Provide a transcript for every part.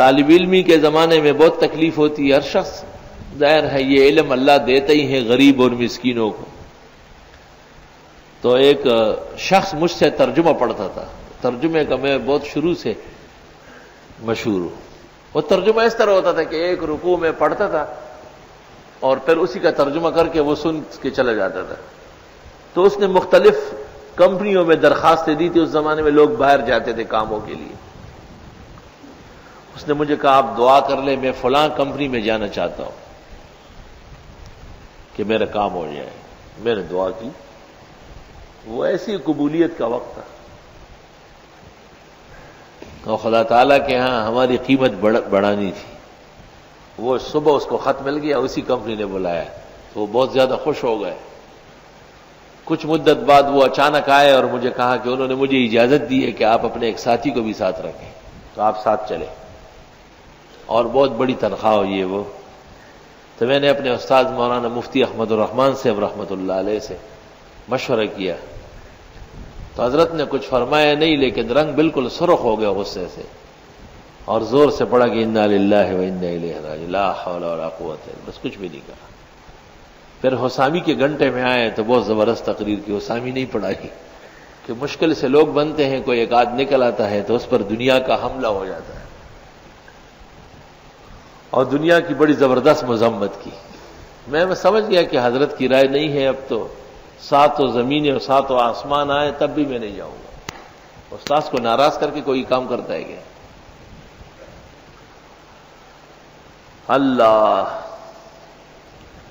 طالب علمی کے زمانے میں بہت تکلیف ہوتی ہے ہر شخص، ظاہر ہے یہ علم اللہ دیتا ہی ہے غریب اور مسکینوں کو۔ تو ایک شخص مجھ سے ترجمہ پڑھتا تھا، ترجمے کا میں بہت شروع سے مشہور ہوں۔ وہ ترجمہ اس طرح ہوتا تھا کہ ایک رکوع میں پڑھتا تھا اور پھر اسی کا ترجمہ کر کے وہ سن کے چلا جاتا تھا۔ تو اس نے مختلف کمپنیوں میں درخواستیں دی تھی، اس زمانے میں لوگ باہر جاتے تھے کاموں کے لیے۔ اس نے مجھے کہا آپ دعا کر لیں، میں فلاں کمپنی میں جانا چاہتا ہوں کہ میرا کام ہو جائے۔ میں نے دعا کی، وہ ایسی قبولیت کا وقت تھا، اور خدا تعالیٰ کے ہاں ہماری قیمت بڑھانی تھی۔ وہ صبح اس کو خط مل گیا، اسی کمپنی نے بلایا، تو وہ بہت زیادہ خوش ہو گئے۔ کچھ مدت بعد وہ اچانک آئے اور مجھے کہا کہ انہوں نے مجھے اجازت دی ہے کہ آپ اپنے ایک ساتھی کو بھی ساتھ رکھیں، تو آپ ساتھ چلے، اور بہت بڑی تنخواہ ہوئی ہے وہ۔ تو میں نے اپنے استاد مولانا مفتی احمد الرحمان صاحب رحمۃ اللہ علیہ سے مشورہ کیا، تو حضرت نے کچھ فرمایا نہیں، لیکن رنگ بالکل سرخ ہو گیا غصے سے، اور زور سے پڑھا کہ انا للہ و انا الیہ راجعون، لا حول ولا قوت الا باللہ، بس کچھ بھی نہیں کہا۔ پھر حسامی کے گھنٹے میں آئے تو بہت زبردست تقریر کی، حسامی نہیں پڑھائی کہ مشکل سے لوگ بنتے ہیں، کوئی ایک آدھ نکل آتا ہے تو اس پر دنیا کا حملہ ہو جاتا ہے، اور دنیا کی بڑی زبردست مذمت کی۔ میں سمجھ گیا کہ حضرت کی رائے نہیں ہے، اب تو ساتوں زمینیں اور ساتوں آسمان آئے تب بھی میں نہیں جاؤں گا۔ استاذ کو ناراض کر کے کوئی کام کرتا ہے کیا؟ اللہ،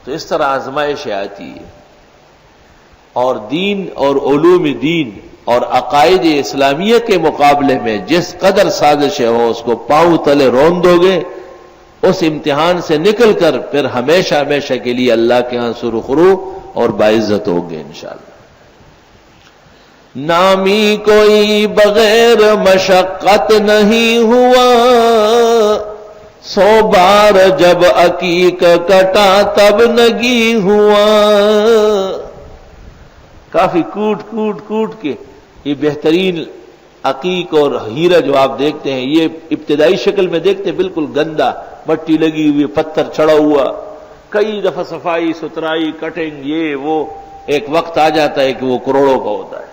تو اس طرح آزمائشیں آتی ہے، اور دین اور علوم دین اور عقائد اسلامیہ کے مقابلے میں جس قدر سازشیں ہو اس کو پاؤں تلے رون دو گے، اس امتحان سے نکل کر پھر ہمیشہ ہمیشہ کے لیے اللہ کے ہاں سرخرو اور باعزت ہوں گے انشاءاللہ۔ نامی کوئی بغیر مشقت نہیں ہوا، 100 بار جب عقیق کٹا تب نگی ہوا۔ کافی کوٹ کے یہ بہترین عقیق اور ہیرا جو آپ دیکھتے ہیں، یہ ابتدائی شکل میں دیکھتے ہیں بالکل گندا، مٹی لگی ہوئی، پتھر چڑھا ہوا، کئی دفعہ صفائی ستھرائی کٹنگ یہ وہ، ایک وقت آ جاتا ہے کہ وہ کروڑوں کا ہوتا ہے۔